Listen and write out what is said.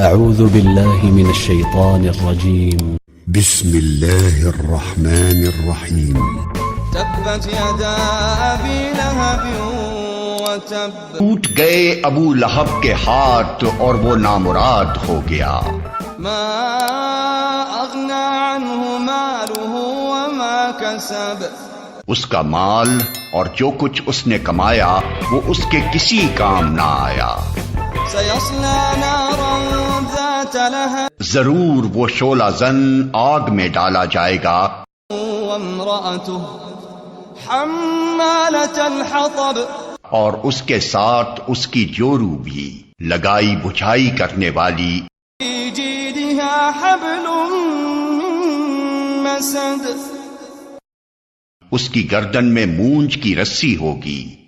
أعوذ بالله من الشيطان الرجيم. بسم الله الرحمن الرحيم. تبت يدا أبي لهب وتب. ٹوٹ گئے ابو لہب کے ہاتھ اور وہ نامراد ہو گیا. ما أغنى عنه ماله وما كسب. اس کا مال اور جو کچھ اس نے کمایا وہ اس کے کسی کام نہ آیا. سيصلى نارا ذات لهب. ضرور وہ شعلہ زن آگ میں ڈالا جائے گا. وامرأته حمالة الحطب. اور اس کے ساتھ اس کی جورو بھی لگائی بجھائی کرنے والی. في جيدها حبل من مسد. اس کی گردن میں مونج کی رسی ہوگی.